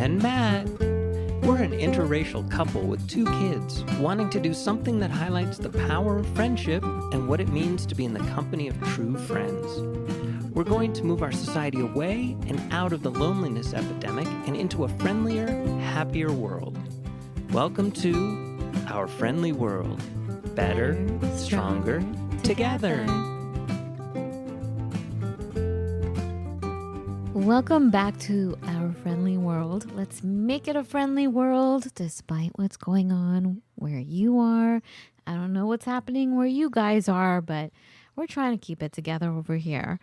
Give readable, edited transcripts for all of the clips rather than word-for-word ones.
and Matt. We're an interracial couple with 2 kids wanting to do something that highlights the power of friendship and what it means to be in the company of true friends. We're going to move our society away and out of the loneliness epidemic and into a friendlier, happier world. Welcome to Our Friendly World. Better, stronger, together. Welcome back to Our Friendly World. Let's make it a friendly world despite what's going on where you are. I don't know what's happening where you guys are, but we're trying to keep it together over here.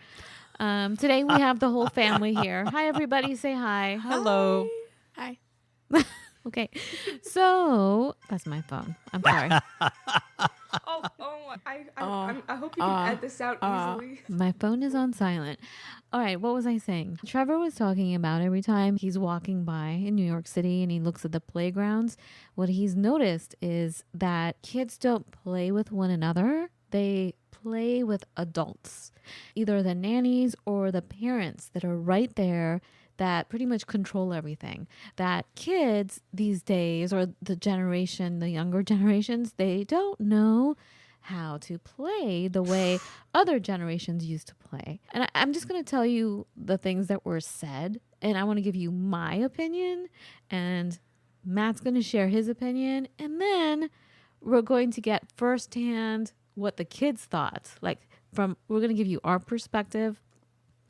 Today we have the whole family here. Hi, everybody. Say hi. Hello. Hi. Okay. So that's my phone. I'm sorry. I hope you can edit this out easily. My phone is on silent. All right, what was I saying? Trevor was talking about every time he's walking by in New York City and he looks at the playgrounds, what he's noticed is that kids don't play with one another. They play with adults, either the nannies or the parents that are right there that pretty much control everything. That kids these days, or the younger generations, they don't know how to play the way other generations used to play. And I'm just going to tell you the things that were said, and I want to give you my opinion, and Matt's going to share his opinion, and then we're going to get firsthand what the kids thought. We're going to give you our perspective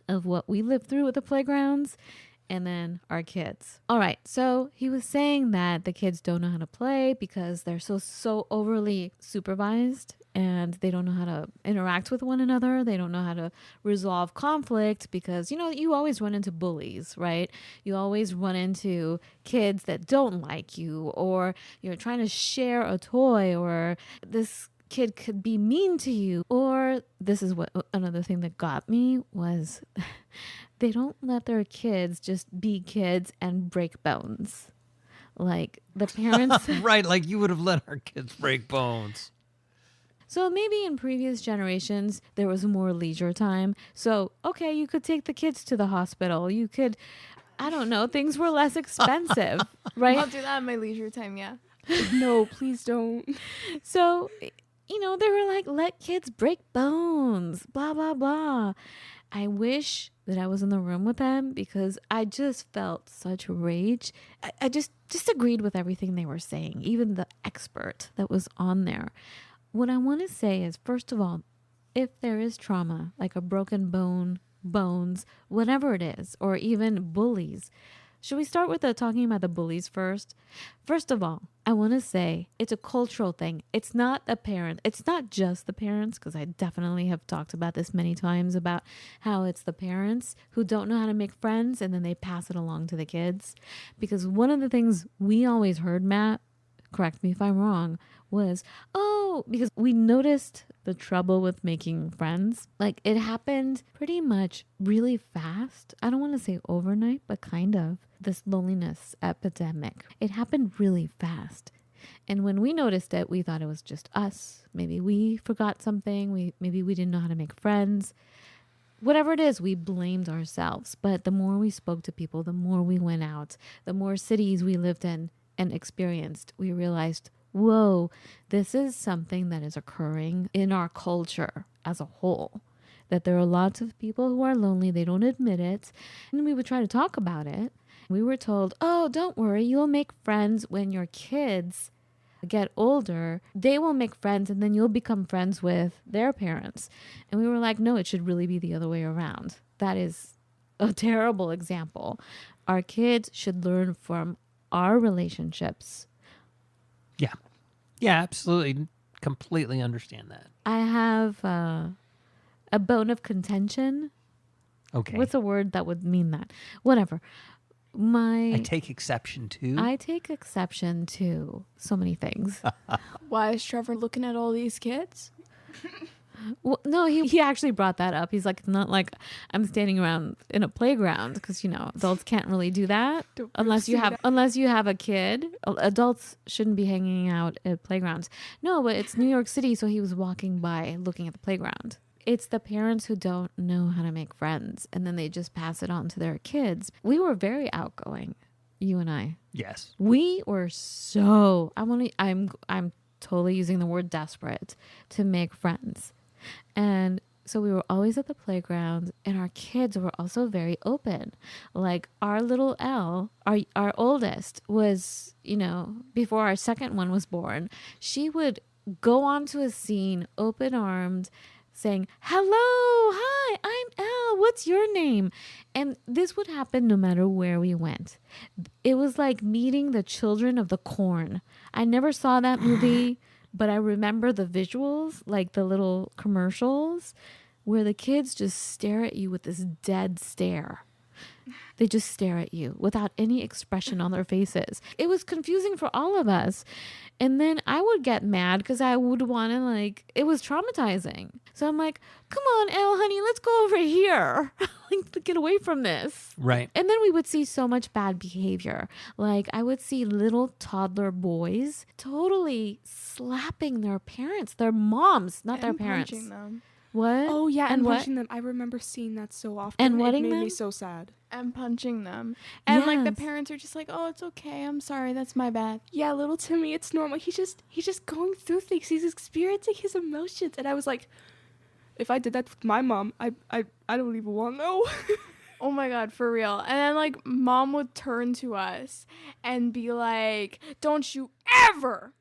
of what we lived through at the playgrounds, and then our kids. All right, so he was saying that the kids don't know how to play because they're so overly supervised and they don't know how to interact with one another. They don't know how to resolve conflict because, you always run into bullies, right? You always run into kids that don't like you, or you're trying to share a toy, or this kid could be mean to you. Or this is what another thing that got me was they don't let their kids just be kids and break bones. Like the parents Right, like you would have let our kids break bones. So maybe in previous generations there was more leisure time. So okay, you could take the kids to the hospital. You could, I don't know, things were less expensive, right? I'll do that in my leisure time, yeah. No, please don't. So they were like, let kids break bones, blah, blah, blah. I wish that I was in the room with them because I just felt such rage. I just disagreed with everything they were saying, even the expert that was on there. What I want to say is, first of all, if there is trauma, like a broken bone, bones, whatever it is, or even bullies, should we start with talking about the bullies first? First of all, I want to say it's a cultural thing. It's not the parent. It's not just the parents, because I definitely have talked about this many times about how it's the parents who don't know how to make friends and then they pass it along to the kids. Because one of the things we always heard, Matt, correct me if I'm wrong, was, because we noticed the trouble with making friends. Like it happened pretty much really fast. I don't want to say overnight, but kind of. This loneliness epidemic. It happened really fast. And when we noticed it, we thought it was just us. Maybe we forgot something. Maybe we didn't know how to make friends. Whatever it is, we blamed ourselves. But the more we spoke to people, the more we went out, the more cities we lived in and experienced, we realized, whoa, this is something that is occurring in our culture as a whole. That there are lots of people who are lonely, they don't admit it. And we would try to talk about it. We were told, oh, don't worry, you'll make friends when your kids get older. They will make friends and then you'll become friends with their parents. And we were like, no, it should really be the other way around. That is a terrible example. Our kids should learn from our relationships. Yeah. Yeah, absolutely. Completely understand that. I have a bone of contention. Okay. What's a word that would mean that? Whatever. I take exception to. I take exception to so many things. Why is Trevor looking at all these kids? Well, no, he actually brought that up. He's like, it's not like I'm standing around in a playground because, adults can't really do that unless you have a kid. Adults shouldn't be hanging out at playgrounds. No, but it's New York City, so he was walking by looking at the playground. It's the parents who don't know how to make friends, and then they just pass it on to their kids. We were very outgoing. You and I. Yes. We were so I'm totally using the word desperate to make friends. And so we were always at the playground, and our kids were also very open. Like our little Elle, our oldest was, before our second one was born, she would go onto a scene open armed saying, "Hello, hi, I'm Elle. What's your name?" And this would happen no matter where we went. It was like meeting the children of the corn. I never saw that movie, but I remember the visuals, like the little commercials where the kids just stare at you with this dead stare. They just stare at you without any expression on their faces. It was confusing for all of us. And then I would get mad because I would want to, it was traumatizing. So I'm like, come on, Elle, honey, let's go over here. To get away from this. Right. And then we would see so much bad behavior. Like I would see little toddler boys totally slapping their parents, their moms, not their parents. Punching them. What? Oh yeah, And and what? punching them. I remember seeing that so often. And it whatting made them? me so sad. And punching them. And the Yes. parents are just like, "Oh, it's okay. I'm sorry. That's my bad." Yeah, little Timmy, it's normal. He's just going through things. He's experiencing his emotions. And I was like, if I did that with my mom, I don't even want to know. Oh my God, for real. And then mom would turn to us and be like, "Don't you ever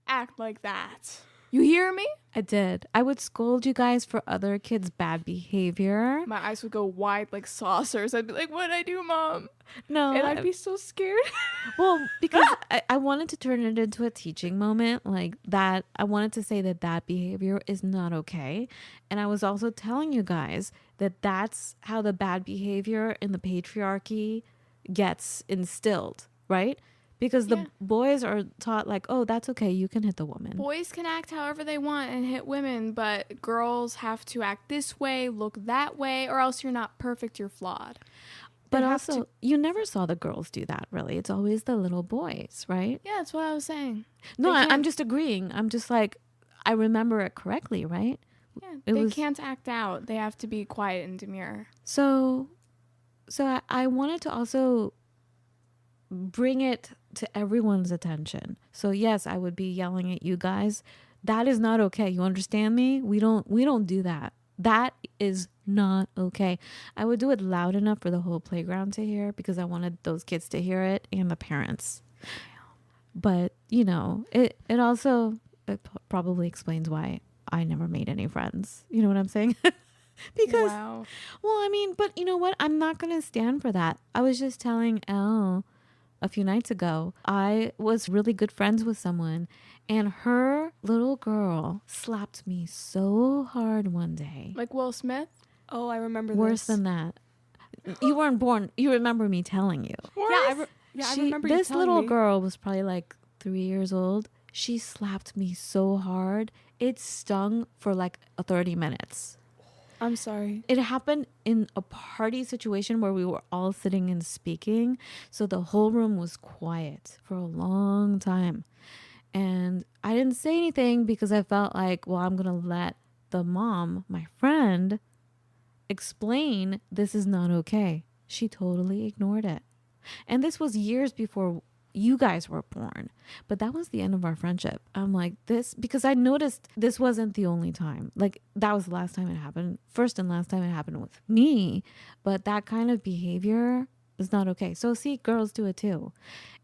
act like that. You hear me?" I did. I would scold you guys for other kids' bad behavior. My eyes would go wide like saucers. I'd be like, "What'd I do, Mom?" No. And I'd be so scared. Well, because I wanted to turn it into a teaching moment like that. I wanted to say that behavior is not okay. And I was also telling you guys that that's how the bad behavior in the patriarchy gets instilled, right? Because the Yeah. boys are taught oh, that's okay. You can hit the woman. Boys can act however they want and hit women, but girls have to act this way, look that way, or else you're not perfect, you're flawed. But They have also, you never saw the girls do that, really. It's always the little boys, right? Yeah, that's what I was saying. No, They I'm can't- just agreeing. I'm just I remember it correctly, right? Yeah, It they was- can't act out. They have to be quiet and demure. So I wanted to also bring it to everyone's attention. So yes, I would be yelling at you guys. That is not okay. You understand me? We don't do that. That is not okay. I would do it loud enough for the whole playground to hear because I wanted those kids to hear it and the parents. But, it also probably explains why I never made any friends. You know what I'm saying? Because, Wow. well, I mean, but you know what? I'm not going to stand for that. I was just telling Elle a few nights ago, I was really good friends with someone and her little girl slapped me so hard one day. Like Will Smith? Oh, I remember Worse this. than that. You weren't born. You remember me telling you. I remember you This telling little me. girl was probably 3 years old. She slapped me so hard. It stung for 30 minutes. I'm sorry. It happened in a party situation where we were all sitting and speaking. So the whole room was quiet for a long time. And I didn't say anything because I felt I'm going to let the mom, my friend, explain this is not okay. She totally ignored it. And this was years before you guys were born. But that was the end of our friendship. I'm like, because I noticed this wasn't the only time. That was the last time it happened. First and last time it happened with me. But that kind of behavior is not okay. So see, girls do it too.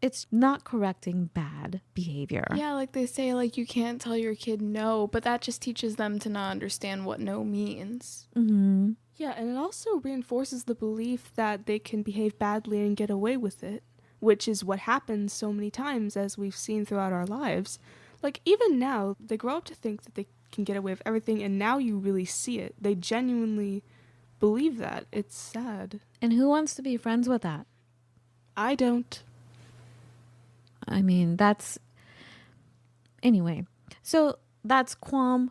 It's not correcting bad behavior. Yeah, like they say, you can't tell your kid no, but that just teaches them to not understand what no means. Mm-hmm. Yeah, and it also reinforces the belief that they can behave badly and get away with it, which is what happens so many times as we've seen throughout our lives. Even now, they grow up to think that they can get away with everything, and now you really see it. They genuinely believe that. It's sad. And who wants to be friends with that? I don't. I mean, anyway. So that's qualm.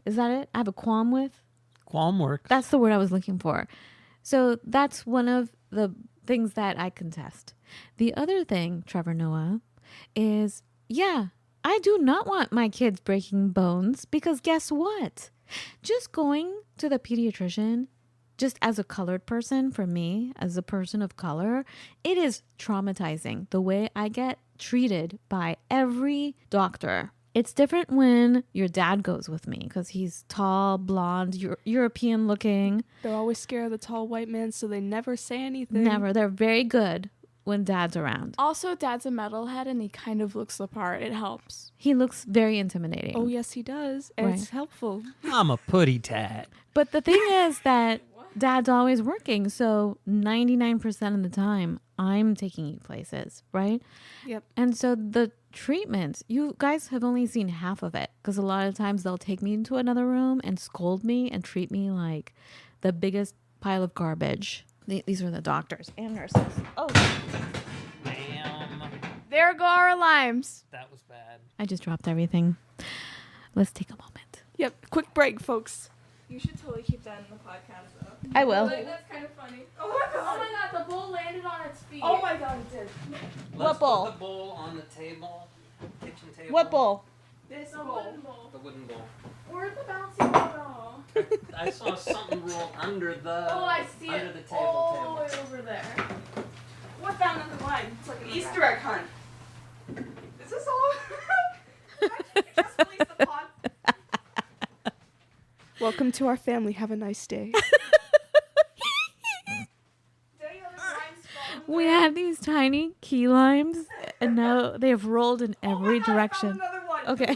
Is that it? I have a qualm with? Qualm works. That's the word I was looking for. So that's one of the things that I contest. The other thing, Trevor Noah, is, I do not want my kids breaking bones because guess what? Just going to the pediatrician just as a colored person, for me, as a person of color, it is traumatizing the way I get treated by every doctor. It's different when your dad goes with me because he's tall, blonde, European looking. They're always scared of the tall white man, so they never say anything. Never. They're very good when dad's around. Also, dad's a metalhead and he kind of looks the part. It helps. He looks very intimidating. Oh, yes, he does. And it's helpful. I'm a putty tat. But the thing is that dad's always working. So 99% of the time, I'm taking you places, right? Yep. And so the treatment, you guys have only seen half of it because a lot of times they'll take me into another room and scold me and treat me like the biggest pile of garbage. These are the doctors and nurses. Oh, Ma'am. There go our limes. That was bad. I just dropped everything. Let's take a moment. Yep. Quick break, folks. You should totally keep that in the podcast, though. I will. Like, that's kind of funny. Oh my god, the bowl landed on its feet. Oh my god, it did. Let's bowl? put the bowl on the table. Kitchen table. What bowl? This The bowl. wooden bowl. The wooden bowl. Where'd the bouncy ball go? I saw something roll under the Oh, I see under it. the table. All the way over there. What found another line? It's like an Easter egg hunt. Is this all? Just release the pod. Welcome to our family. Have a nice day. We had these tiny key limes and now they have rolled in every direction. Another one. Okay.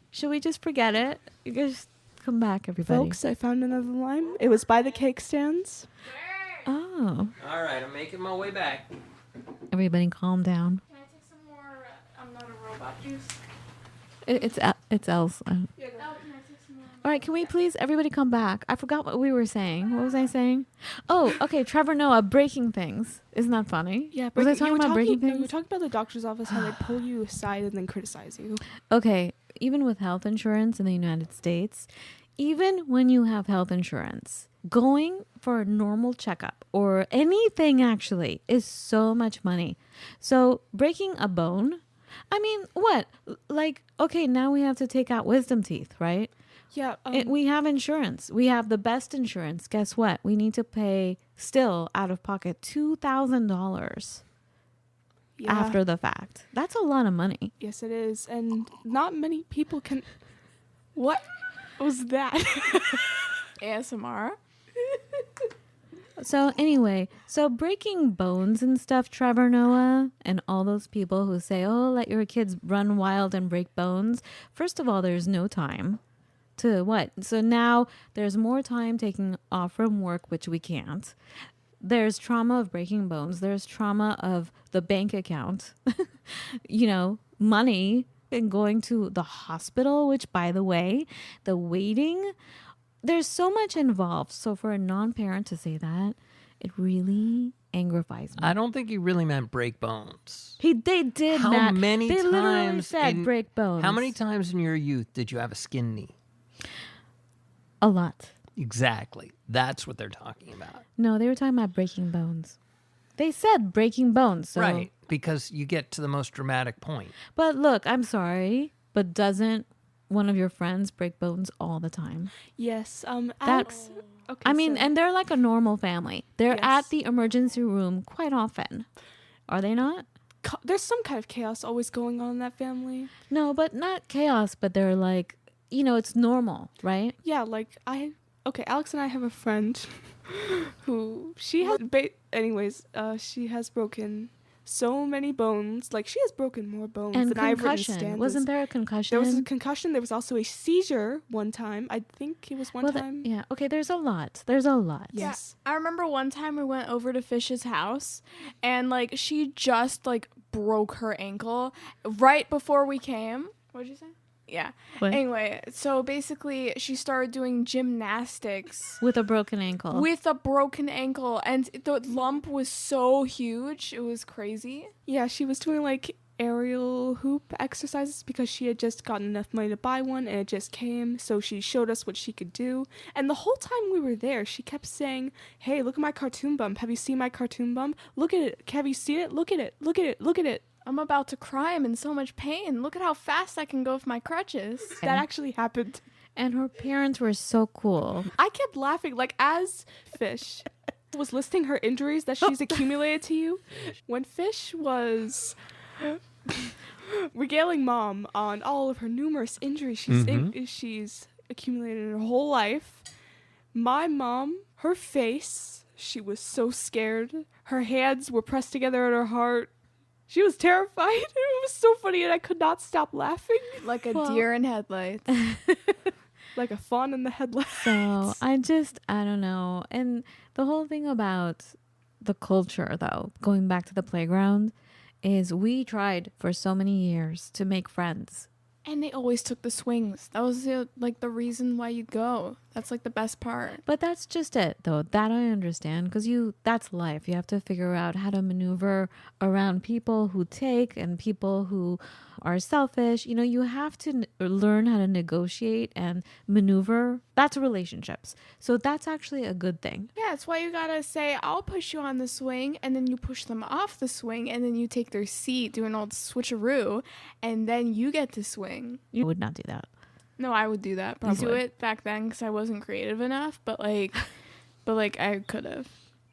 Should we just forget it? You guys come back, everybody. Folks, I found another lime. It was by the cake stands. Oh. All right, I'm making my way back. Everybody calm down. Can I take some more I'm not a robot juice? It's Elle's. Oh, can I take some more? All right, can we please, everybody come back? I forgot what we were saying. What was I saying? Oh, okay, Trevor Noah breaking things. Isn't that funny? Yeah, Was I talking about breaking No, you were things? talking about the doctor's office, how they pull you aside and then criticize you. Okay, even with health insurance in the United States, even when you have health insurance, going for a normal checkup or anything actually is so much money. So breaking a bone, I mean, what? Like, okay, now we have to take out wisdom teeth, right? Yeah. We have insurance. We have the best insurance. Guess what? We need to pay still out of pocket $2,000 yeah. after the fact. That's a lot of money. Yes, it is. And not many people can. What was that? ASMR? So anyway, so breaking bones and stuff, Trevor Noah and all those people who say, oh, let your kids run wild and break bones. First of all, there's no time to what? So now there's more time taking off from work, which we can't. There's trauma of breaking bones. There's trauma of the bank account, money and going to the hospital, which, by the way, the waiting, there's so much involved. So for a non-parent to say that, it really aggravates me. I don't think he really meant break bones. They did, How Matt. many They literally times said in- break bones. How many times in your youth did you have a skin knee? A lot. Exactly. That's what they're talking about. No, they were talking about breaking bones. They said breaking bones. So. Right. Because you get to the most dramatic point. But look, I'm sorry, but doesn't one of your friends break bones all the time? Yes. Alex. Okay. I mean, so- and they're like a normal family. They're Yes. at the emergency room quite often. Are they not? there's some kind of chaos always going on in that family. No, but not chaos, but they're like, it's normal, right? Yeah, like Alex and I have a friend who she has she has broken so many bones. Like, she has broken more bones And than I've written concussion. stanzas. Wasn't there a concussion? There was a concussion. There was also a seizure one time. I think it was one time. Yeah. Okay, there's a lot. There's a lot. Yes. I remember one time we went over to Fish's house and she just broke her ankle right before we came. What'd you say? Yeah. What? Anyway, so basically she started doing gymnastics With a broken ankle. with a broken ankle, and the lump was so huge. It was crazy. Yeah, she was doing aerial hoop exercises because she had just gotten enough money to buy one and it just came. So she showed us what she could do. And the whole time we were there, she kept saying, hey, look at my cartoon bump. Have you seen my cartoon bump? Look at it. Have you seen it? Look at it. Look at it. Look at it. I'm about to cry. I'm in so much pain. Look at how fast I can go with my crutches. That actually happened. And her parents were so cool. I kept laughing, like, as Fish was listing her injuries that she's accumulated to you. When Fish was regaling Mom on all of her numerous injuries she's accumulated in her whole life, my mom, her face, she was so scared. Her hands were pressed together at her heart. She was terrified. It was so funny, and I could not stop laughing. Like a deer in headlights. Like a fawn in the headlights. So I don't know. And the whole thing about the culture, though, going back to the playground, is we tried for so many years to make friends. And they always took the swings. That was the reason why you'd go. That's like the best part. But that's just it, though. That I understand, because that's life. You have to figure out how to maneuver around people who take and people who are selfish. You have to learn how to negotiate and maneuver. That's relationships. So that's actually a good thing. Yeah, that's why you gotta say, I'll push you on the swing, and then you push them off the swing, and then you take their seat, do an old switcheroo, and then you get to swing. You would not do that. No, I would do that. Probably do it back then because I wasn't creative enough, but I could have.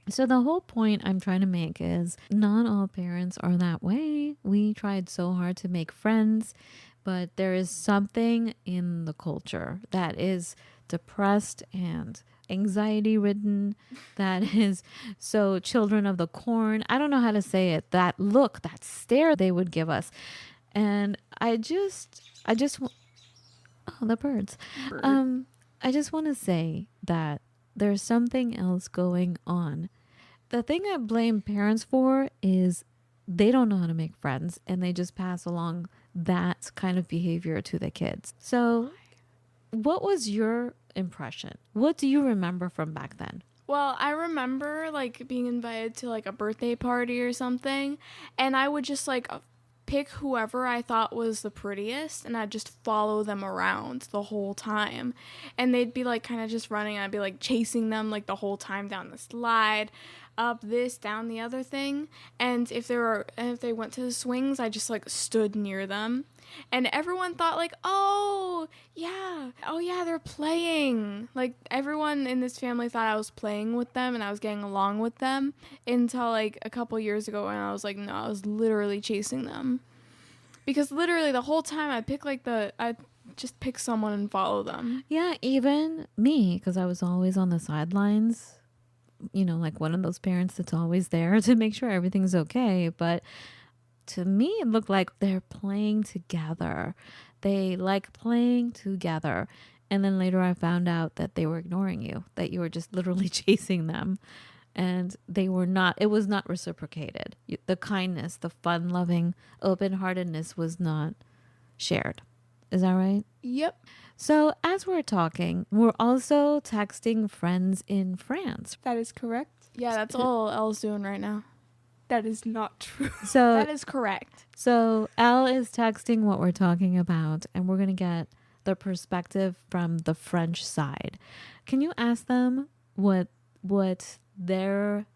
So the whole point I'm trying to make is not all parents are that way. We tried so hard to make friends, but there is something in the culture that is depressed and anxiety ridden, that is so children of the corn. I don't know how to say it. That look, that stare they would give us. And I just oh, the birds. I just want to say that there's something else going on. The thing I blame parents for is they don't know how to make friends, and they just pass along that kind of behavior to the kids. So what was your impression? What do you remember from back then? Well, I remember being invited to a birthday party or something, and I would just pick whoever I thought was the prettiest, and I'd just follow them around the whole time. And they'd be kind of just running, and I'd be chasing them the whole time down the slide, up this, down the other thing. And if they went to the swings, I just stood near them. And everyone thought oh yeah, they're playing. Everyone in this family thought I was playing with them and I was getting along with them until a couple years ago when I was no, I was literally chasing them. Because literally the whole time I'd just pick someone and follow them. Yeah, even me, because I was always on the sidelines, one of those parents that's always there to make sure everything's okay. But to me, it looked like they're playing together. They like playing together. And then later I found out that they were ignoring you, that you were just literally chasing them. And they were not, it was not reciprocated. The kindness, the fun-loving, open-heartedness was not shared. Is that right? Yep. So as we're talking, we're also texting friends in France. That is correct. Yeah, that's all Elle's doing right now. That is not true. So That is correct. So Elle is texting what we're talking about, and we're going to get the perspective from the French side. Can you ask them what their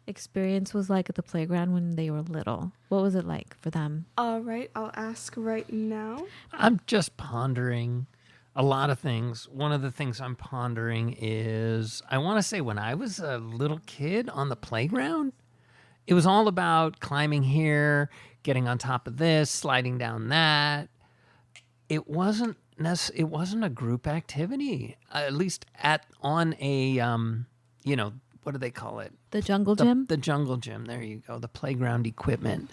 experience was like at the playground when they were little? What was it like for them? All right, I'll ask right now. I'm just pondering a lot of things. One of the things I'm pondering is, I want to say when I was a little kid on the playground, it was all about climbing here, getting on top of this, sliding down that. It wasn't a group activity, at least on a what do they call it? The jungle gym? The jungle gym. There you go. The playground equipment.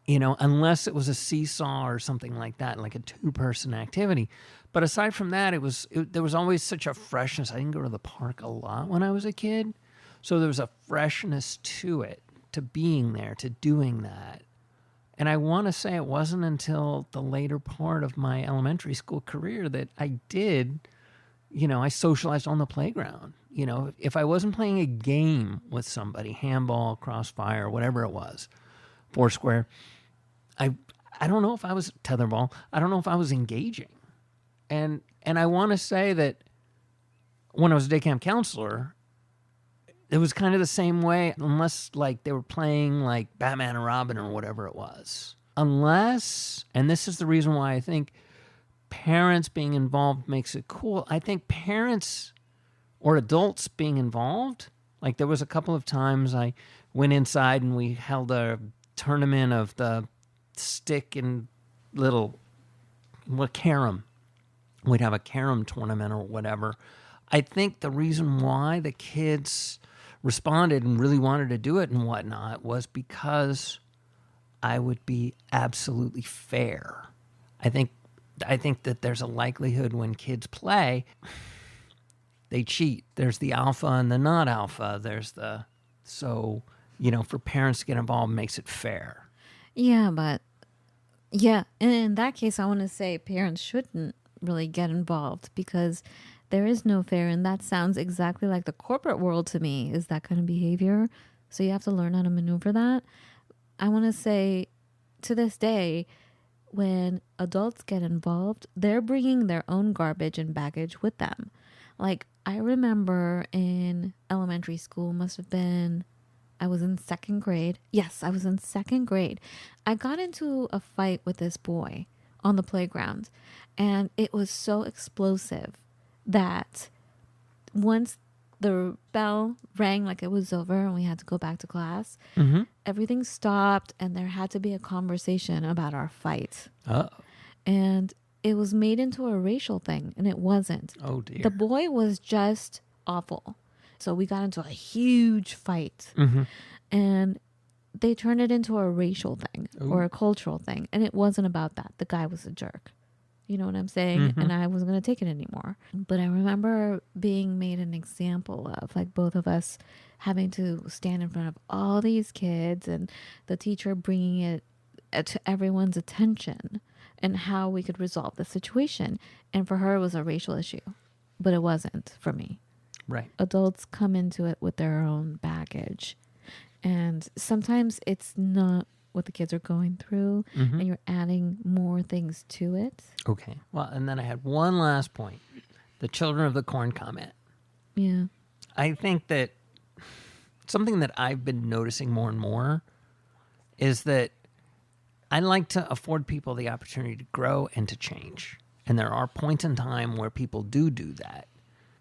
Unless it was a seesaw or something like that, like a two-person activity. But aside from that, there was always such a freshness. I didn't go to the park a lot when I was a kid, so there was a freshness to it, to being there, to doing that. And I want to say it wasn't until the later part of my elementary school career that I did, I socialized on the playground. If I wasn't playing a game with somebody, handball, crossfire, whatever it was, Foursquare, I don't know if I was tetherball. I don't know if I was engaging. And I want to say that when I was a day camp counselor, it was kind of the same way, unless they were playing Batman and Robin or whatever it was. Unless, and this is the reason why I think parents being involved makes it cool. I think parents or adults being involved, like there was a couple of times I went inside and we held a tournament of the stick and little, carom. We'd have a carom tournament or whatever. I think the reason why the kids responded and really wanted to do it and whatnot was because I would be absolutely fair. I think that there's a likelihood when kids play, they cheat. There's the alpha and the not alpha. So, for parents to get involved makes it fair. Yeah, but yeah, and in that case, I want to say parents shouldn't really get involved because there is no fair, and that sounds exactly like the corporate world to me, is that kind of behavior. So you have to learn how to maneuver that. I want to say, to this day, when adults get involved, they're bringing their own garbage and baggage with them. Like, I remember in elementary school, I was in second grade. Yes, I was in second grade. I got into a fight with this boy on the playground, and it was so explosive that once the bell rang like it was over and we had to go back to class, everything stopped and there had to be a conversation about our fight. Oh. And it was made into a racial thing, and it wasn't. Oh, dear. The boy was just awful. So we got into a huge fight. And they turned it into a racial thing or a cultural thing. And it wasn't about that. The guy was a jerk. You know what I'm saying? And I wasn't going to take it anymore. But I remember being made an example of, like, both of us having to stand in front of all these kids and the teacher bringing it to everyone's attention and how we could resolve the situation. And for her, it was a racial issue, but it wasn't for me. Right. Adults come into it with their own baggage. And sometimes it's not what the kids are going through, and you're adding more things to it. Okay. Well, and then I had one last point. The Children of the Corn comment. Yeah. I think that something that I've been noticing more and more is that I like to afford people the opportunity to grow and to change. And there are points in time where people do that.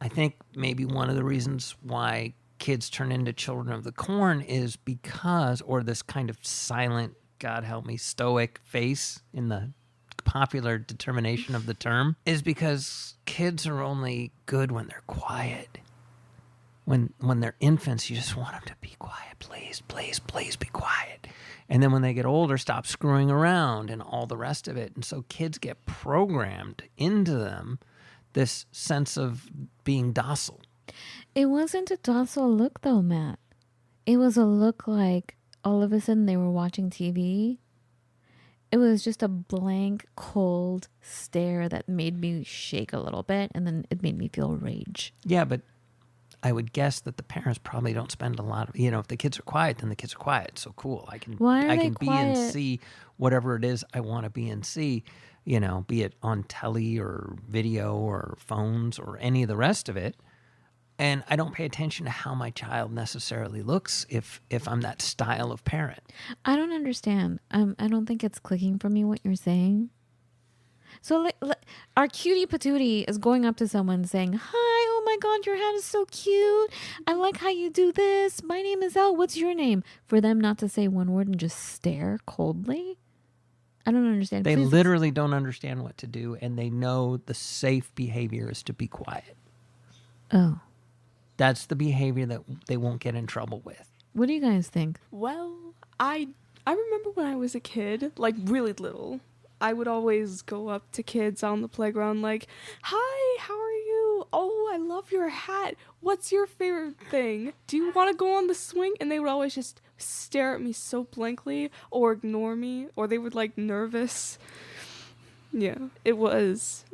I think maybe one of the reasons why kids turn into Children of the Corn is because, or this kind of silent, God help me, stoic face in the popular determination of the term, is because kids are only good when they're quiet. When they're infants, you just want them to be quiet. Please, please, please be quiet. And then when they get older, stop screwing around and all the rest of it. And so kids get programmed into them this sense of being docile. It wasn't a docile look, though, Matt. It was a look like all of a sudden they were watching TV. It was just a blank, cold stare that made me shake a little bit, and then it made me feel rage. Yeah, but I would guess that the parents probably don't spend a lot of, if the kids are quiet, then the kids are quiet. So cool. I can be and see whatever it is I want to be and see, be it on telly or video or phones or any of the rest of it. And I don't pay attention to how my child necessarily looks if I'm that style of parent. I don't understand. I don't think it's clicking for me what you're saying. So our cutie patootie is going up to someone saying, "Hi, oh my God, your hat is so cute. I like how you do this. My name is Elle. What's your name?" For them not to say one word and just stare coldly? I don't understand. They literally don't understand what to do, and they know the safe behavior is to be quiet. Oh. That's the behavior that they won't get in trouble with. What do you guys think? Well, I remember when I was a kid, like really little, I would always go up to kids on the playground like, "Hi, how are you? Oh, I love your hat. What's your favorite thing? Do you want to go on the swing?" And they would always just stare at me so blankly or ignore me, or they would like nervous. Yeah, it was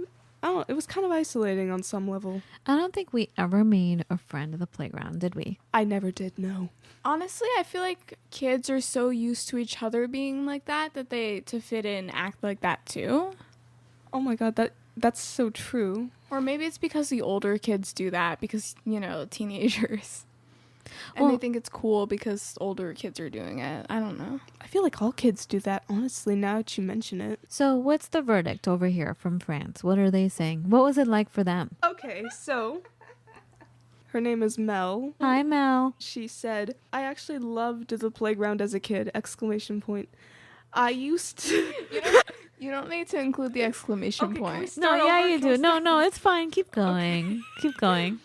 kind of isolating on some level. I don't think we ever made a friend at the playground, did we? I never did, no. Honestly, I feel like kids are so used to each other being like that they, to fit in, act like that too. Oh my God, that's so true. Or maybe it's because the older kids do that because, teenagers. And Well- they think it's cool because older kids are doing it. I don't know. I feel like all kids do that, honestly, now that you mention it. So what's the verdict over here from France? What are they saying? What was it like for them? Okay, so her name is Mel. Hi, Mel. She said, I actually loved the playground as a kid, exclamation point. I used to... You don't need to include the exclamation Okay, can we point. start No, yeah, over? you Can we do. No, start- no, it's fine. Keep going. Keep going.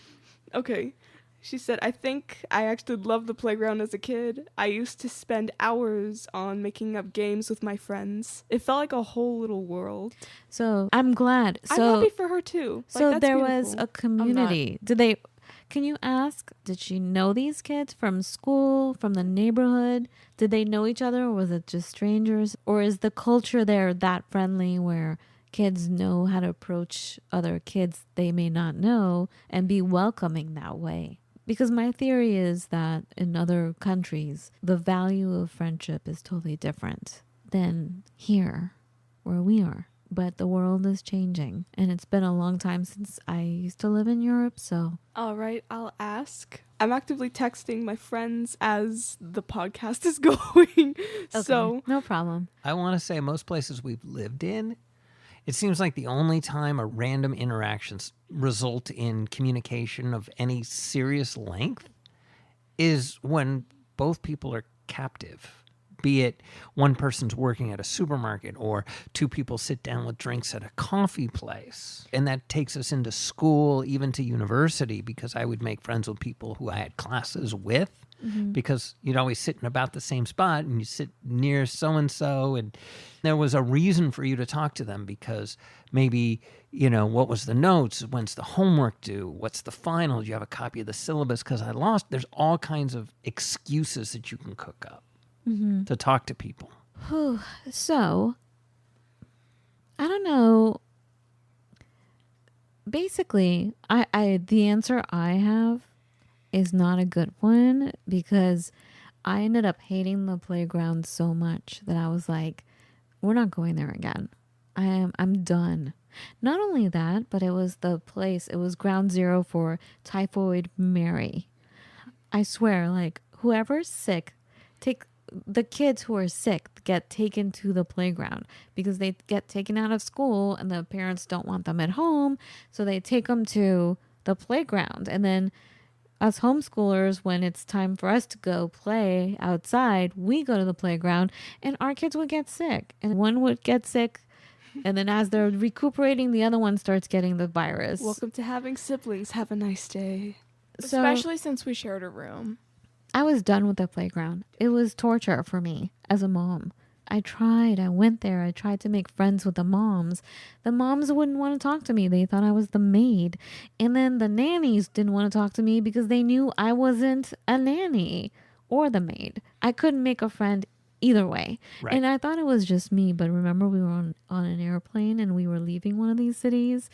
Okay. She said, I think I actually loved the playground as a kid. I used to spend hours on making up games with my friends. It felt like a whole little world. So I'm glad. I'm So happy for her too. Like, so that's there was beautiful. a community. Did they? Can you ask? Did she know these kids from school, from the neighborhood? Did they know each other, or was it just strangers? Or is the culture there that friendly where kids know how to approach other kids they may not know and be welcoming that way? Because my theory is that in other countries, the value of friendship is totally different than here where we are. But the world is changing, and it's been a long time since I used to live in Europe, so All right, I'll ask. I'm actively texting my friends as the podcast is going. So, no problem. I want to say most places we've lived in, it seems like the only time a random interactions result in communication of any serious length is when both people are captive. Be it one person's working at a supermarket or two people sit down with drinks at a coffee place. And that takes us into school, even to university, because I would make friends with people who I had classes with. Because you'd always sit in about the same spot and you sit near so-and-so, and there was a reason for you to talk to them because maybe, what was the notes? When's the homework due? What's the final? Do you have a copy of the syllabus? Because I lost. There's all kinds of excuses that you can cook up to talk to people. So, I don't know. Basically, I the answer I have is not a good one because I ended up hating the playground so much that I was like, we're not going there again. I'm done. Not only that, but it was the place, it was ground zero for Typhoid Mary. I swear, like, whoever's sick, the kids who are sick get taken to the playground because they get taken out of school and the parents don't want them at home. So they take them to the playground. And then us homeschoolers, when it's time for us to go play outside, we go to the playground and our kids would get sick. And one would get sick. And then as they're recuperating, the other one starts getting the virus. welcome to having siblings. Have a nice day. So Especially since we shared a room. I was done with the playground. It was torture for me as a mom. I went there. I tried to make friends with the moms. The moms wouldn't want to talk to me. They thought I was the maid. And then the nannies didn't want to talk to me because they knew I wasn't a nanny or the maid. I couldn't make a friend either way. Right. And I thought it was just me. But remember, we were on an airplane and we were leaving one of these cities.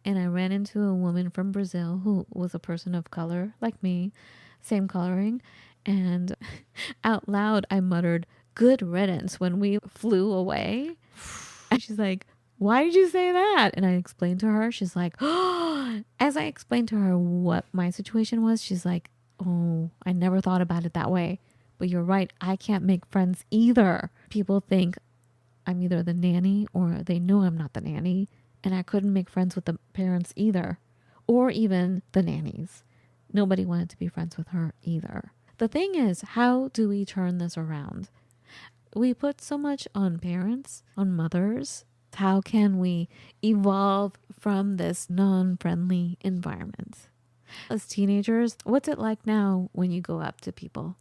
And I ran into a woman from Brazil who was a person of color like me, same coloring. And out loud, I muttered, "Good riddance," when we flew away. And she's like, "Why did you say that?" And I explained to her. She's like, "Oh," as I explained to her what my situation was, she's like, "Oh, I never thought about it that way. But you're right. I can't make friends either. People think I'm either the nanny or they know I'm not the nanny. And I couldn't make friends with the parents either, or even the nannies. Nobody wanted to be friends with her either." The thing is, how do we turn this around? We put so much on parents, on mothers. How can we evolve from this non-friendly environment? As teenagers, what's it like now when you go up to people?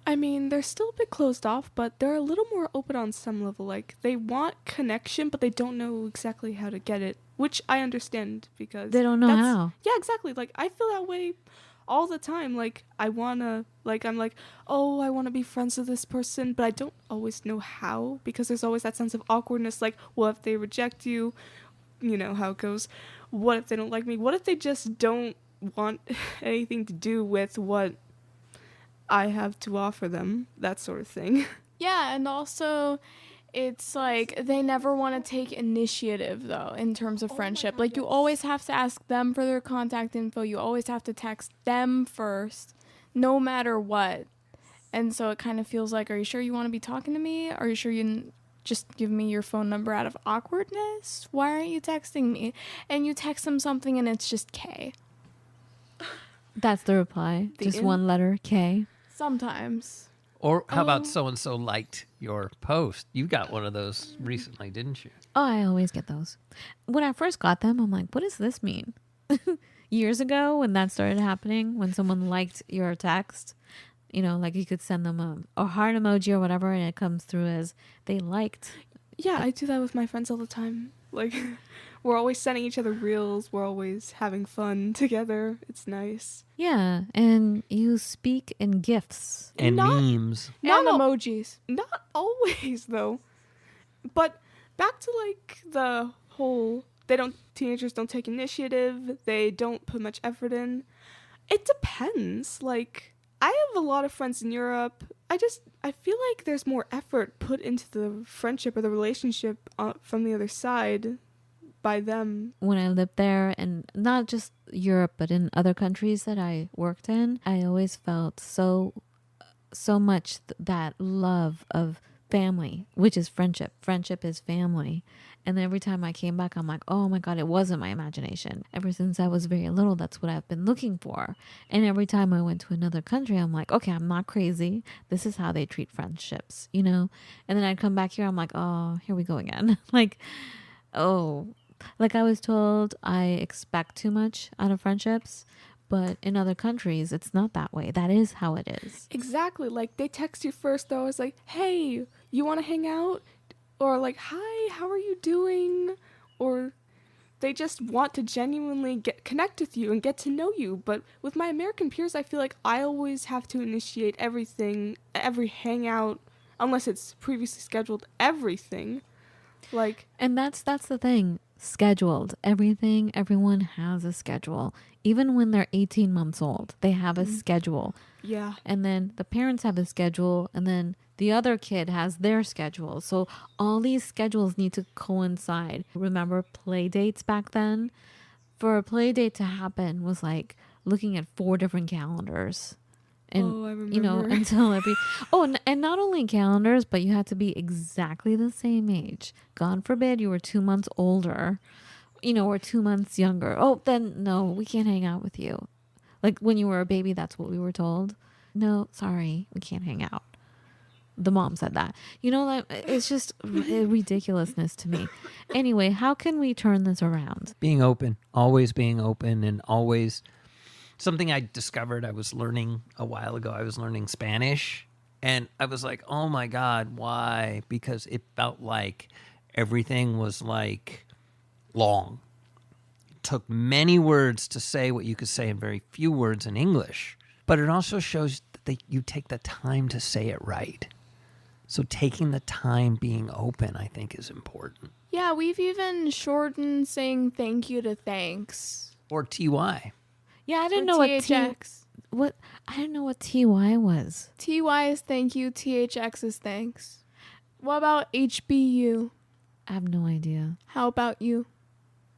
I mean, they're still a bit closed off, but they're a little more open on some level. Like, they want connection, but they don't know exactly how to get it, which I understand because... They don't know how. Yeah, exactly. Like, I feel that way all the time. Like, I'm like, oh, I want to be friends with this person, but I don't always know how because there's always that sense of awkwardness. Like, what if they reject you? You know how it goes. What if they don't like me? What if they just don't want anything to do with what I have to offer them? That sort of thing. Yeah, and also it's like they never want to take initiative though in terms of friendship. Like you always have to ask them for their contact info. You always have to text them first no matter what. And so it kind of feels like, are you sure you want to be talking to me? Are you sure you just give me your phone number out of awkwardness? Why aren't you texting me? And you text them something and it's just K. That's the reply. Just one letter, K. Sometimes. Or how about so-and-so liked your post? You got one of those recently, didn't you? Oh, I always get those. When I first got them, I'm like, what does this mean? Years ago, when that started happening, when someone liked your text, you know, like you could send them a heart emoji or whatever, and it comes through as they liked. Yeah, I do that with my friends all the time. Like, we're always sending each other reels. We're always having fun together. It's nice. Yeah, and you speak in gifs. And Not- memes. Not And al- emojis. Not always, though. But back to, like, the whole teenagers don't take initiative. They don't put much effort in. It depends. Like, I have a lot of friends in Europe. I feel like there's more effort put into the friendship or the relationship from the other side by them. When I lived there, and not just Europe, but in other countries that I worked in, I always felt so much that love of family, which is friendship. Friendship is family. And every time I came back, I'm like, oh my God, it wasn't my imagination. Ever since I was very little, that's what I've been looking for. And every time I went to another country, I'm like, okay, I'm not crazy. This is how they treat friendships, you know? And then I'd come back here, I'm like, oh, here we go again. Like I was told I expect too much out of friendships. But in other countries, it's not that way. That is how it is. Exactly. Like, they text you first, though. It's like, hey, you want to hang out? Or like, hi, how are you doing? Or they just want to genuinely connect with you and get to know you. But with my American peers, I feel like I always have to initiate everything, every hangout, unless it's previously scheduled, everything. Like, And that's the thing. Scheduled. Everything, everyone has a schedule. Even when they're 18 months old, they have a schedule. yeah. And then the parents have a schedule, and then the other kid has their schedule. So all these schedules need to coincide. Remember play dates back then? For a play date to happen was like looking at 4 different calendars. And, I remember. you know, until every... Oh, and not only calendars, but you had to be exactly the same age. God forbid you were 2 months older, you know, or 2 months younger. Oh, then no, we can't hang out with you. Like when you were a baby, that's what we were told. No, sorry, we can't hang out. The mom said that. You know, like, it's just a ridiculousness to me. Anyway, how can we turn this around? Being open, always being open, and always something I discovered I was learning a while ago. I was learning Spanish, and I was like, oh my God, why? Because it felt like everything was like long. It took many words to say what you could say in very few words in English, but it also shows that you take the time to say it right. So taking the time, being open, I think is important. Yeah, we've even shortened saying thank you to thanks. Or TY. Yeah, I didn't Or know what THX. I didn't know what TY was. TY is thank you, THX is thanks. What about HBU? I have no idea. How about you?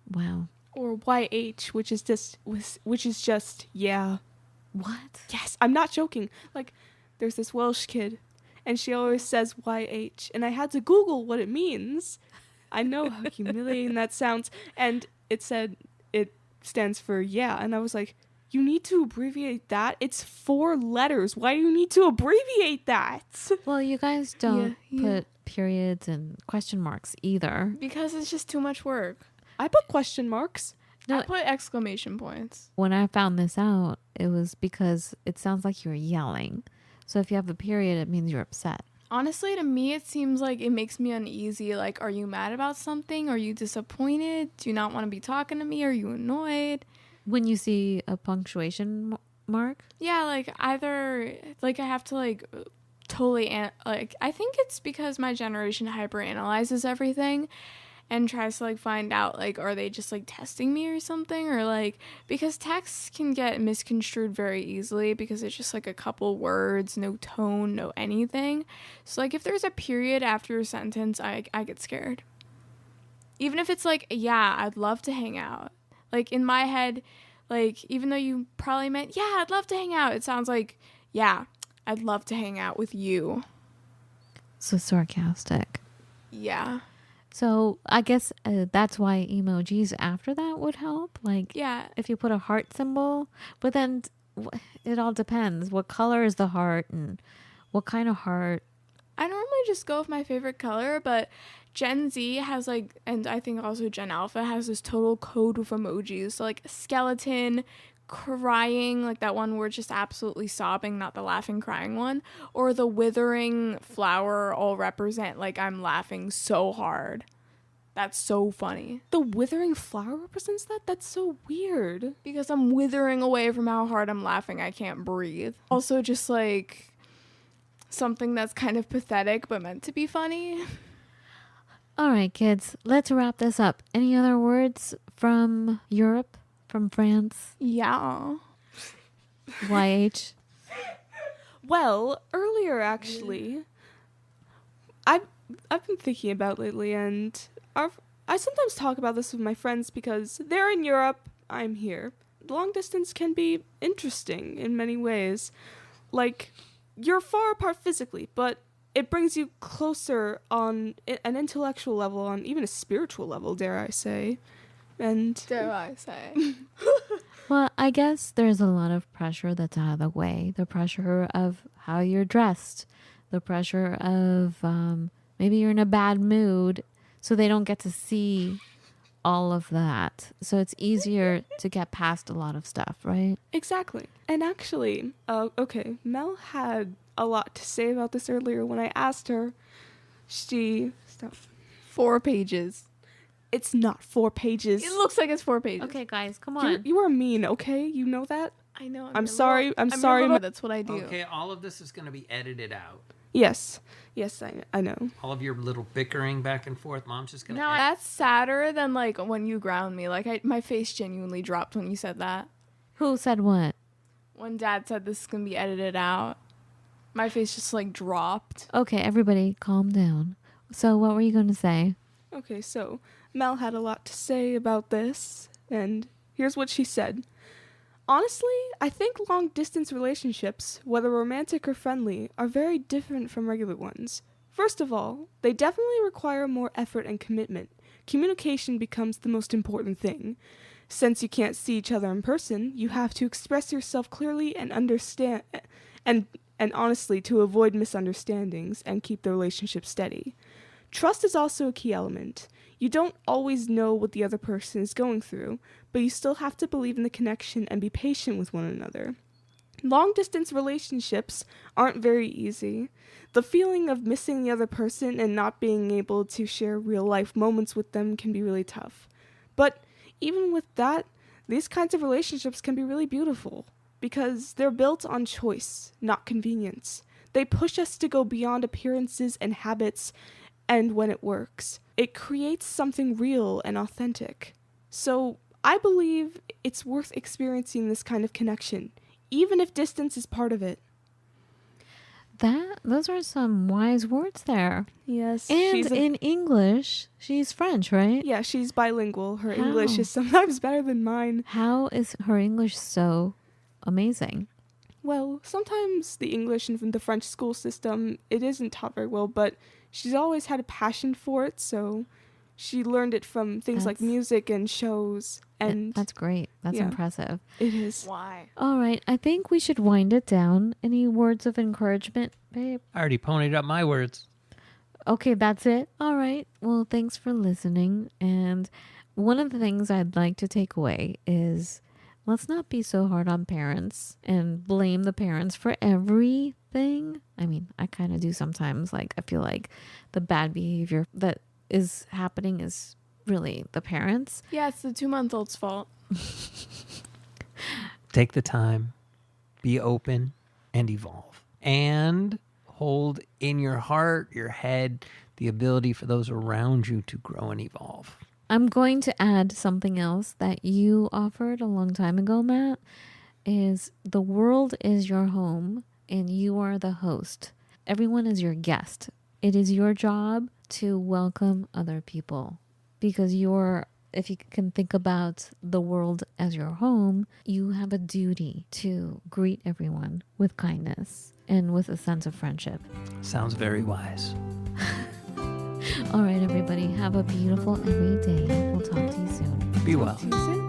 Wow. Or YH, which is just yeah. What? Yes, I'm not joking. Like, there's this Welsh kid, and she always says YH, and I had to Google what it means. I know how humiliating that sounds, and it said it stands for yeah, and I was like, you need to abbreviate that? It's 4 letters. Why do you need to abbreviate that? Well, you guys don't Yeah. put periods and question marks either. Because it's just too much work. I put question marks. No. I put exclamation points. When I found this out, it was because it sounds like you're yelling. So if you have a period, it means you're upset. Honestly, to me, it seems like it makes me uneasy. Like, are you mad about something? Are you disappointed? Do you not want to be talking to me? Are you annoyed? When you see a punctuation mark, Yeah, like either like I have to like totally like I think it's because my generation hyperanalyzes everything and tries to like find out like are they just like testing me or something, or like because texts can get misconstrued very easily because it's just like a couple words, no tone, no anything. So like if there's a period after a sentence, I get scared. Even if it's like, yeah, I'd love to hang out. Like in my head, Like, even though you probably meant, yeah, I'd love to hang out, it sounds like, yeah, I'd love to hang out with you. So sarcastic. Yeah. So I guess that's why emojis after that would help. Like, Yeah. if you put a heart symbol, but then it all depends. What color is the heart and what kind of heart? I normally just go with my favorite color, but Gen Z has like, and I think also Gen Alpha has this total code with emojis. So like skeleton, crying, like that one where it's just absolutely sobbing, not the laughing crying one, or the withering flower all represent like I'm laughing so hard. That's so funny. The withering flower represents that? That's so weird. Because I'm withering away from how hard I'm laughing. I can't breathe. Also just like something that's kind of pathetic but meant to be funny. All right, kids, let's wrap this up. Any other words from Europe, from France, Yeah. YH? Well, earlier actually, I've been thinking about lately, and I sometimes talk about this with my friends because they're in Europe, I'm here. Long distance can be interesting in many ways. Like, you're far apart physically, but it brings you closer on an intellectual level, on even a spiritual level, dare I say. And Dare I say. Well, I guess there's a lot of pressure that's out of the way. The pressure of how you're dressed, the pressure of maybe you're in a bad mood, so they don't get to see all of that. So it's easier to get past a lot of stuff, right? exactly. And actually, okay, Mel had a lot to say about this earlier when I asked her. Stop. 4 pages. It's not 4 pages. It looks like it's 4 pages. Okay, guys, come on. You are mean, okay? You know that? I know. I'm sorry. I'm sorry. That's what I do. Okay, all of this is going to be edited out. Yes, I know. All of your little bickering back and forth. Mom's just going to No, that's sadder than like when you ground me. Like my face genuinely dropped when you said that. Who said what? When Dad said this is gonna be edited out, my face just like dropped. Okay, everybody calm down. So what were you going to say? Okay, so Mel had a lot to say about this, and here's what she said. Honestly, I think long-distance relationships, whether romantic or friendly, are very different from regular ones. First of all, they definitely require more effort and commitment. Communication becomes the most important thing. Since you can't see each other in person, you have to express yourself clearly and understand and honestly to avoid misunderstandings and keep the relationship steady. Trust is also a key element. You don't always know what the other person is going through, but you still have to believe in the connection and be patient with one another. Long-distance relationships aren't very easy. The feeling of missing the other person and not being able to share real-life moments with them can be really tough. But even with that, these kinds of relationships can be really beautiful because they're built on choice, not convenience. They push us to go beyond appearances and habits, and when it works, it creates something real and authentic. So I believe it's worth experiencing this kind of connection, even if distance is part of it. Those are some wise words there. Yes. And in English, she's French, right? Yeah, she's bilingual. Her How? English is sometimes better than mine. How is her English so amazing? Well, sometimes the English in the French school system, it isn't taught very well, but she's always had a passion for it, so she learned it from things like music and shows. And That's great. That's yeah. impressive. It is. Why? All right. I think we should wind it down. Any words of encouragement, babe? I already ponied up my words. Okay, that's it. All right. Well, thanks for listening. And one of the things I'd like to take away is let's not be so hard on parents and blame the parents for everything. I mean, I kind of do sometimes. Like, I feel like the bad behavior that is happening is really the parents. Yeah, it's the 2-month-old's fault. Take the time, be open, and evolve. And hold in your heart, your head, the ability for those around you to grow and evolve. I'm going to add something else that you offered a long time ago, Matt, is the world is your home and you are the host. Everyone is your guest. It is your job to welcome other people because if you can think about the world as your home, you have a duty to greet everyone with kindness and with a sense of friendship. Sounds very wise. All right, everybody, have a beautiful every day. We'll talk to you soon. Be well. Talk to you soon.